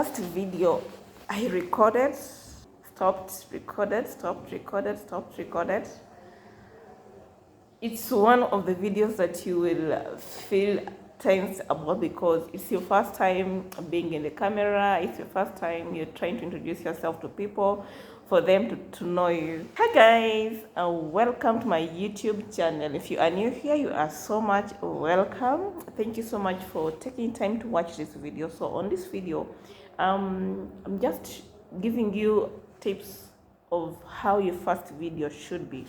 first video I recorded, stopped, recorded, stopped, recorded, stopped, recorded. It's one of the videos that you will feel tense about because it's your first time being in the camera. It's your first time you're trying to introduce yourself to people for them to know you. Hi guys, welcome to my YouTube channel. If you are new here, you are so much welcome. Thank you so much for taking time to watch this video. So on this video, I'm just giving you tips of how your first video should be.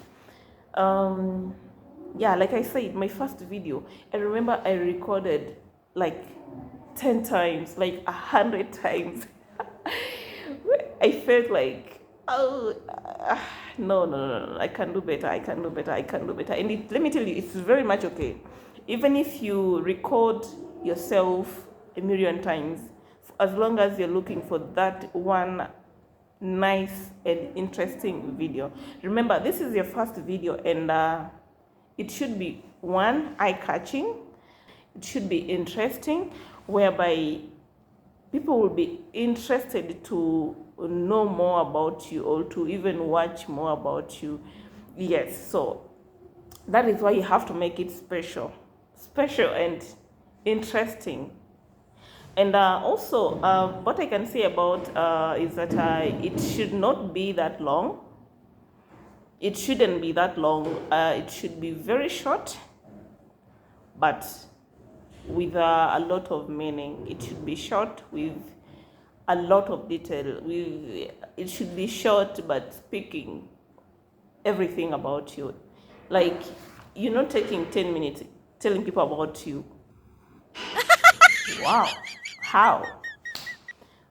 Yeah, like I said, my first video, I remember I recorded like 10 times, like 100 times. I felt like, oh, no, I can do better, I can do better, I can do better. And let me tell you, it's very much okay. Even if you record yourself a million times, as long as you're looking for that one nice and interesting video. Remember, this is your first video, and it should be one, eye-catching. It should be interesting, whereby people will be interested to know more about you or to even watch more about you. Yes, so that is why you have to make it special and interesting. And also, what I can say about is that it should not be that long. It shouldn't be that long. It should be very short, but with a lot of meaning. It should be short with a lot of detail. It should be short, but speaking everything about you. Like, you're not taking 10 minutes telling people about you. Wow, how?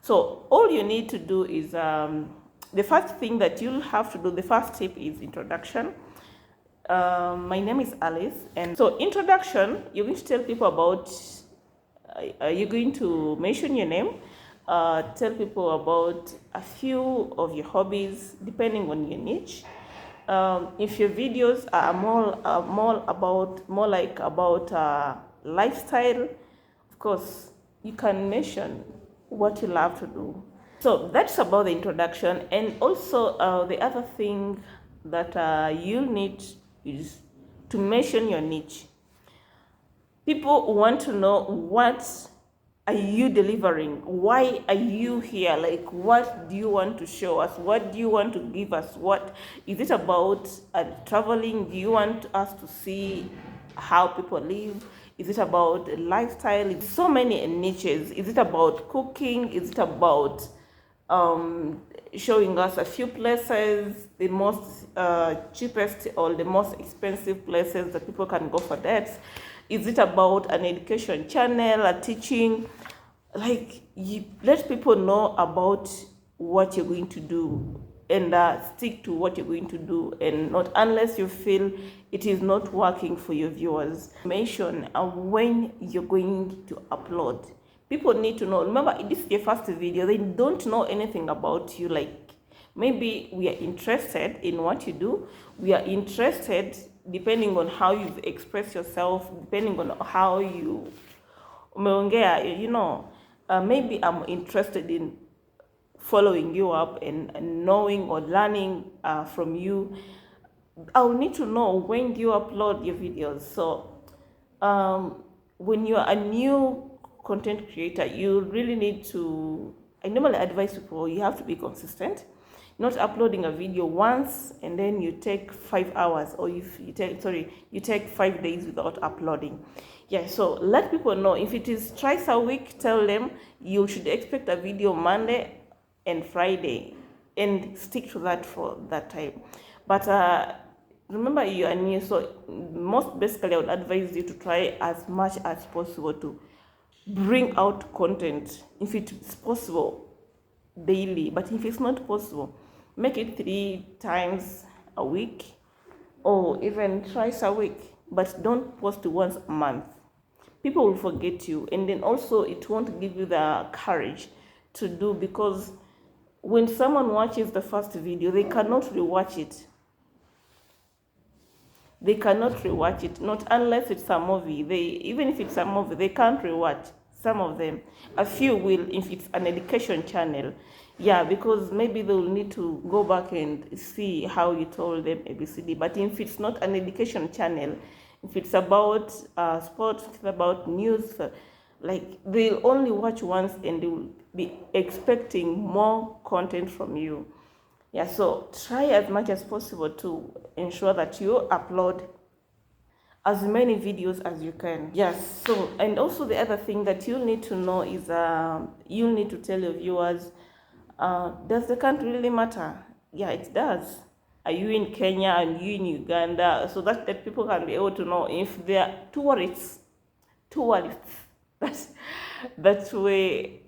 So all you need to do is the first thing that you'll have to do, the first tip is introduction. My name is Alice, and so introduction, you're going to tell people about, you're going to mention your name, tell people about a few of your hobbies, depending on your niche. If your videos are more like about lifestyle, of course, you can mention what you love to do. So that's about the introduction. And also the other thing that you'll need is to mention your niche. People want to know, what are you delivering? Why are you here? Like, what do you want to show us? What do you want to give us? What is it about? Traveling? Do you want us to see how people live? Is it about lifestyle? It's so many niches. Is it about cooking? Is it about showing us a few places, the most cheapest or the most expensive places that people can go for dates? Is it about an education channel, a teaching? Like, you let people know about what you're going to do, and stick to what you're going to do, and not unless you feel it is not working for your viewers. Mention when you're going to upload. People need to know. Remember, this is your first video. They don't know anything about you. Like, maybe we are interested in what you do. We are interested, depending on how you've expressed yourself, depending on how you umeongea, you know. Maybe I'm interested in following you up and knowing or learning from you. I'll need to know when you upload your videos. So when you're a new content creator, you really need to, I normally advise people, you have to be consistent. Not uploading a video once and then you take 5 hours, or you take 5 days without uploading. Yeah, so let people know. If it is twice a week, tell them you should expect a video Monday and Friday, and stick to that for that time. But remember, you are new, so most basically I would advise you to try as much as possible to bring out content, if it's possible, daily. But if it's not possible, make it 3 times a week, or even twice a week, but don't post once a month. People will forget you, and then also it won't give you the courage to do, because when someone watches the first video, they cannot rewatch it. They cannot rewatch it, not unless it's a movie. Even if it's a movie, they can't rewatch. some of them. A few will if it's an education channel. Yeah, because maybe they'll need to go back and see how you told them ABCD. But if it's not an education channel, if it's about sports, if it's about news, like they'll only watch once and they will be expecting more content from you. Yeah, so try as much as possible to ensure that you upload as many videos as you can. Yes, so and also the other thing that you need to know is you need to tell your viewers, does the country really matter? Yeah, it does. Are you in Kenya? Are you in Uganda? So that people can be able to know if they are tourists that way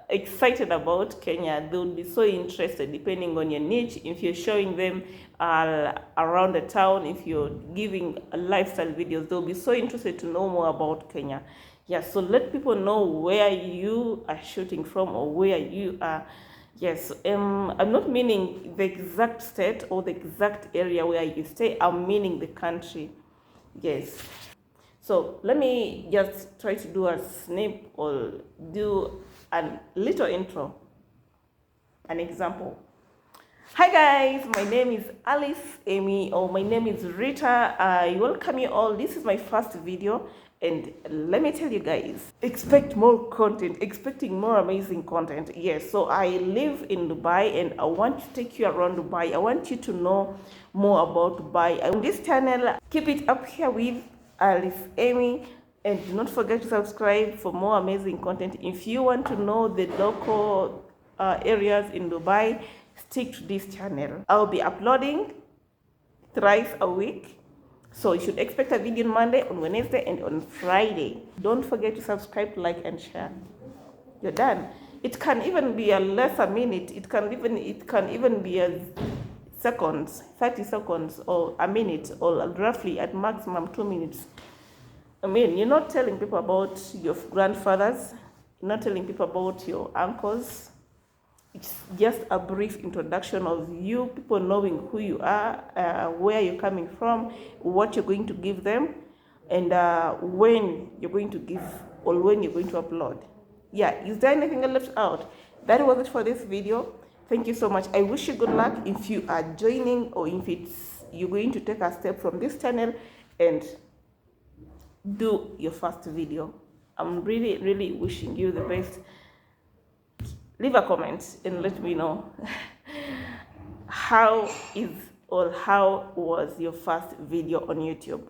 excited about Kenya. They would be so interested depending on your niche. If you're showing them around the town, if you're giving lifestyle videos, they'll be so interested to know more about Kenya. Yeah, so let people know where you are shooting from or where you are. Yes, I'm not meaning the exact state or the exact area where you stay. I'm meaning the country. Yes. So let me just try to do a snip or do a little intro, an example. Hi guys, my name is Alice Amy, or my name is Rita. I welcome you all. This is my first video, and let me tell you guys, expect more content, expecting more amazing content. Yes, so I live in Dubai and I want to take you around Dubai. I want you to know more about Dubai. On this channel, keep it up here with Alice Amy, and do not forget to subscribe for more amazing content. If you want to know the local areas in Dubai, stick to this channel. I'll be uploading thrice a week, so you should expect a video on Monday, on Wednesday, and on Friday. Don't forget to subscribe, like, and share. You're done. It can even be a lesser minute. It can even be a seconds, 30 seconds, or a minute, or roughly at maximum 2 minutes. I mean, you're not telling people about your grandfathers, you're not telling people about your uncles. It's just a brief introduction of you, people knowing who you are, where you're coming from, what you're going to give them, and when you're going to give or when you're going to upload. Yeah, is there anything I left out? That was it for this video. Thank you so much. I wish you good luck if you are joining, or if you're going to take a step from this channel and do your first video. I'm really, really wishing you the best. Leave a comment and let me know how was your first video on YouTube.